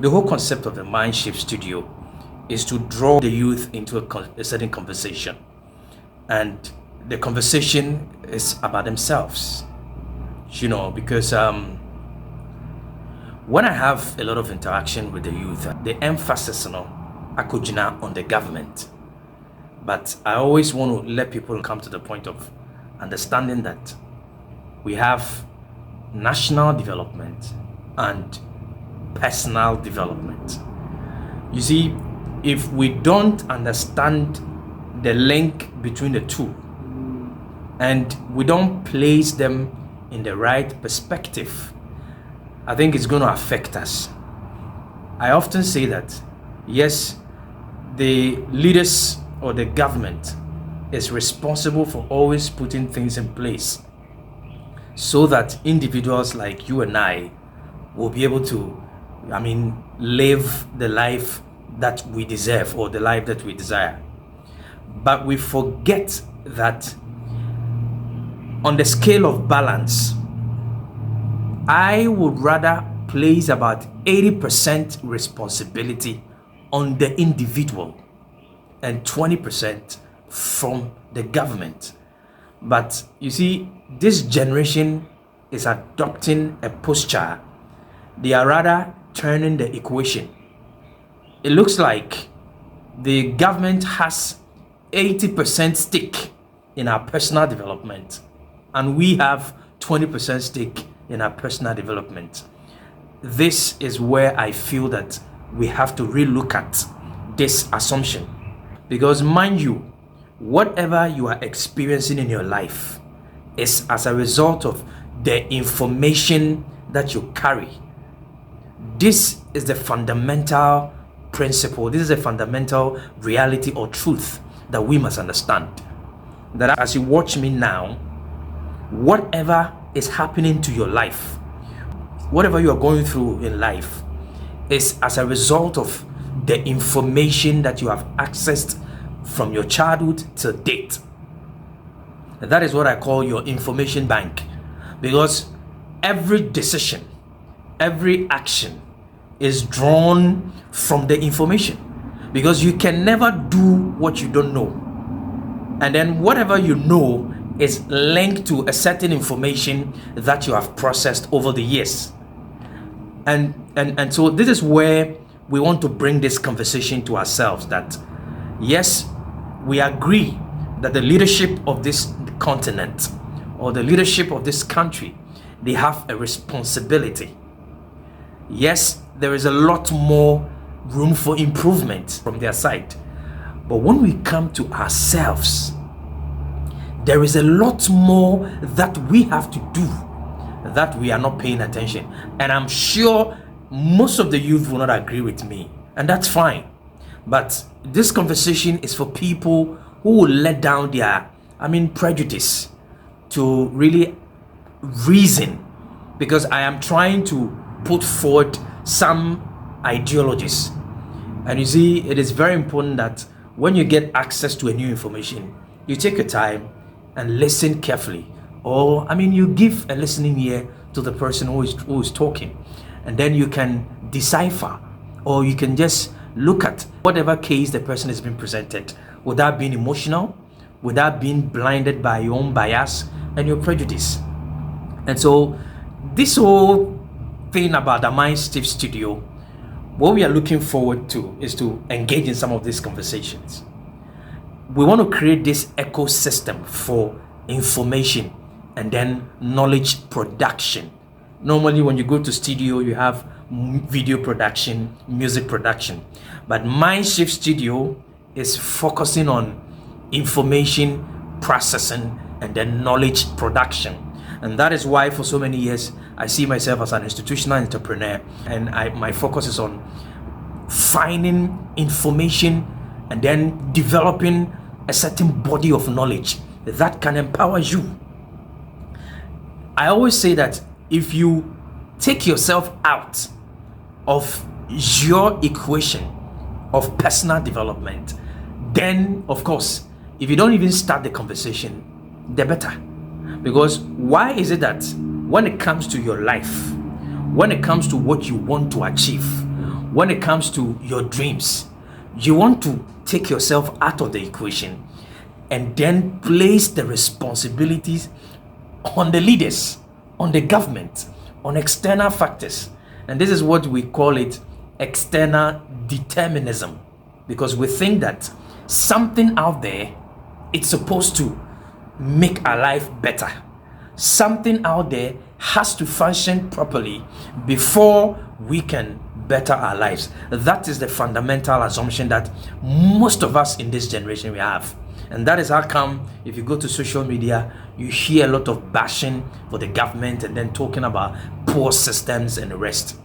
The whole concept of the Mindshift studio is to draw the youth into a certain conversation. And the conversation is about themselves, because when I have a lot of interaction with the youth, the emphasis, akujina on the government. But I always want to let people come to the point of understanding that we have national development and personal development. You see, if we don't understand the link between the two and we don't place them in the right perspective, I think it's going to affect us. I often say that, yes, the leaders or the government is responsible for always putting things in place so that individuals like you and I will be able to, live the life that we deserve or the life that we desire. But we forget that on the scale of balance, I would rather place about 80% responsibility on the individual and 20% from the government. But you see, this generation is adopting a posture. They are rather turning the equation. It looks like the government has 80% stake in our personal development, and we have 20% stake in our personal development. This is where I feel that we have to relook at this assumption. Because mind you, whatever you are experiencing in your life is as a result of the information that you carry. This is the fundamental principle. This is a fundamental reality or truth that we must understand. That as you watch me now, whatever is happening to your life, whatever you are going through in life, is as a result of the information that you have accessed from your childhood to date. That is what I call your information bank, because every decision, every action is drawn from the information, because you can never do what you don't know. And then whatever you know is linked to a certain information that you have processed over the years. And so this is where we want to bring this conversation to ourselves, that yes, we agree that the leadership of this continent or the leadership of this country, they have a responsibility. Yes, there is a lot more room for improvement from their side. But when we come to ourselves, there is a lot more that we have to do that we are not paying attention. And I'm sure most of the youth will not agree with me, and that's fine. But this conversation is for people who will let down their, prejudice to really reason, because I am trying to put forward some ideologies. And you see, it is very important that when you get access to a new information, you take your time and listen carefully, or you give a listening ear to the person who is talking, and then you can decipher, or you can just look at whatever case the person has been presented without being emotional, without being blinded by your own bias and your prejudice. And so this whole thing about the Mindshift studio, what we are looking forward to is to engage in some of these conversations. We want to create this ecosystem for information and then knowledge production. Normally when you go to studio, you have video production, music production, but Mindshift studio is focusing on information processing and then knowledge production. And that is why for so many years I see myself as an institutional entrepreneur, and my focus is on finding information and then developing a certain body of knowledge that can empower you. I always say that if you take yourself out of your equation of personal development, then of course, if you don't even start the conversation, the better. Because why is it that when it comes to your life, when it comes to what you want to achieve, when it comes to your dreams, you want to take yourself out of the equation and then place the responsibilities on the leaders, on the government, on external factors. And this is what we call it external determinism, because we think that something out there, it's supposed to make our life better. Something out there has to function properly before we can better our lives. That is the fundamental assumption that most of us in this generation we have. And that is how come if you go to social media, you hear a lot of bashing for the government and then talking about poor systems and the rest.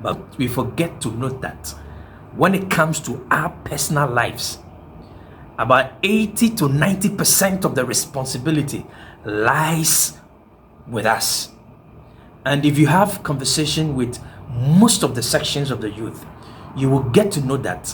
But we forget to note that when it comes to our personal lives, about 80 to 90% of the responsibility lies with us. And if you have conversation with most of the sections of the youth, you will get to know that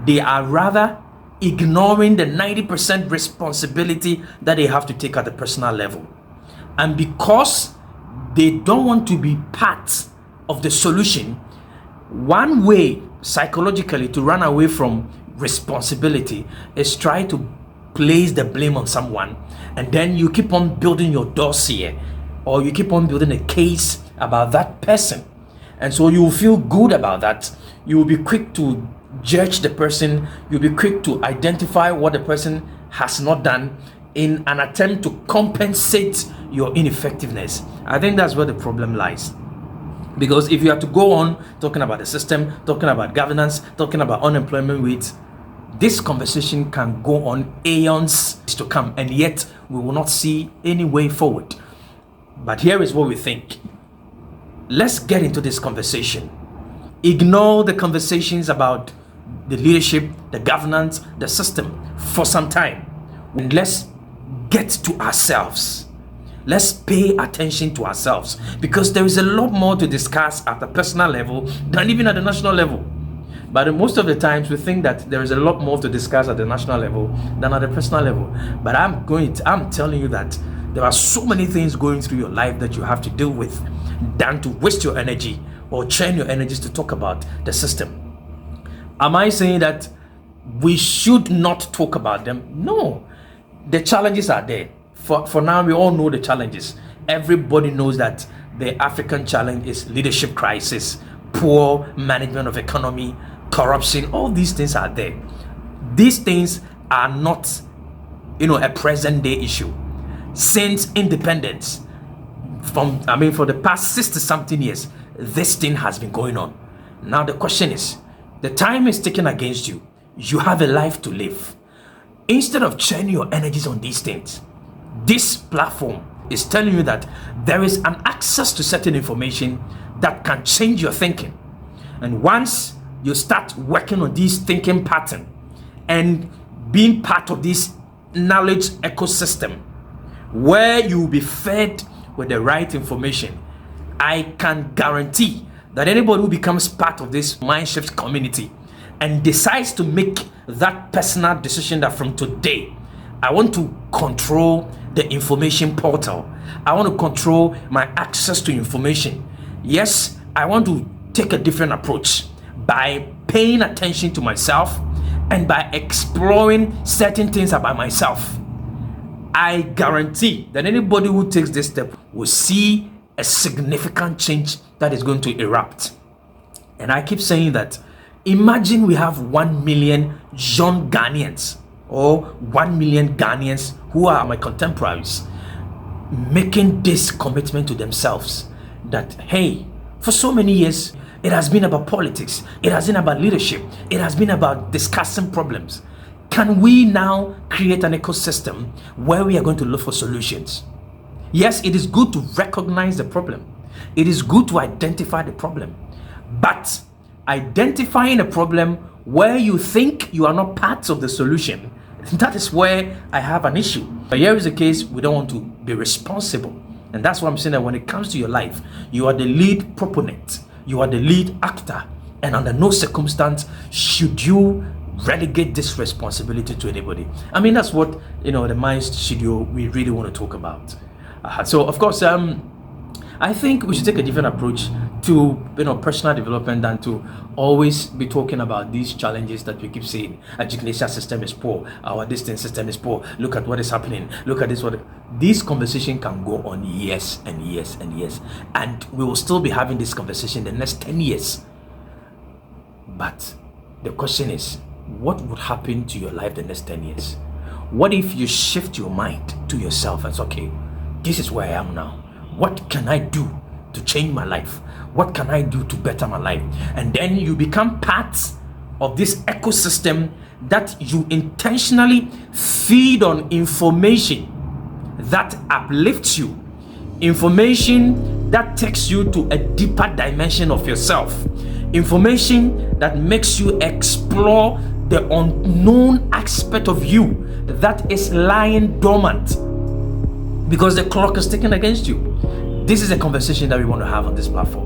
they are rather ignoring the 90% responsibility that they have to take at the personal level. And because they don't want to be part of the solution, one way psychologically to run away from responsibility is try to place the blame on someone, and then you keep on building your dossier, or you keep on building a case about that person, and so you will feel good about that. You will be quick to judge the person, you'll be quick to identify what the person has not done in an attempt to compensate your ineffectiveness. I think that's where the problem lies. Because if you have to go on talking about the system, talking about governance, talking about unemployment rates, this conversation can go on aeons to come, and yet we will not see any way forward. But here is what we think. Let's get into this conversation. Ignore the conversations about the leadership, the governance, the system for some time. And let's get to ourselves. Let's pay attention to ourselves, because there is a lot more to discuss at the personal level than even at the national level. But most of the times we think that there is a lot more to discuss at the national level than at the personal level. But I'm telling you that there are so many things going through your life that you have to deal with than to waste your energy or train your energies to talk about the system. Am I saying that we should not talk about them? No. The challenges are there. For now, we all know the challenges. Everybody knows that the African challenge is leadership crisis, poor management of economy, corruption. All these things are there. These things are not, a present day issue. Since independence, for the past 60 something years, this thing has been going on. Now the question is, the time is ticking against you. You have a life to live. Instead of churning your energies on these things, this platform is telling you that there is an access to certain information that can change your thinking. And once you start working on this thinking pattern and being part of this knowledge ecosystem where you will be fed with the right information, I can guarantee that anybody who becomes part of this Mindshift community and decides to make that personal decision that from today, I want to control the information portal. I want to control my access to information. Yes, I want to take a different approach by paying attention to myself and by exploring certain things about myself. I guarantee that anybody who takes this step will see a significant change that is going to erupt. And I keep saying that, imagine we have 1 million young Ghanaians or 1 million Ghanaians who are my contemporaries making this commitment to themselves that, hey, for so many years, it has been about politics, it has been about leadership, it has been about discussing problems. Can we now create an ecosystem where we are going to look for solutions? Yes, it is good to recognize the problem. It is good to identify the problem. But identifying a problem where you think you are not part of the solution, that is where I have an issue. But here is the case, we don't want to be responsible. And that's why I'm saying that when it comes to your life, you are the lead proponent, you are the lead actor, and under no circumstance should you relegate this responsibility to anybody. I mean, that's what, the Mind Studio, we really want to talk about. So of course, I think we should take a different approach to personal development than to always be talking about these challenges that we keep saying. Education system is poor, our distance system is poor, look at what is happening, look at this conversation can go on years and years and years, and we will still be having this conversation the next 10 years. But the question is, what would happen to your life the next 10 years? What if you shift your mind to yourself and say, okay, this is where I am now, what can I do to change my life? What can I do to better my life? And then you become part of this ecosystem that you intentionally feed on information that uplifts you, information that takes you to a deeper dimension of yourself, information that makes you explore the unknown aspect of you that is lying dormant because the clock is ticking against you. This is a conversation that we want to have on this platform.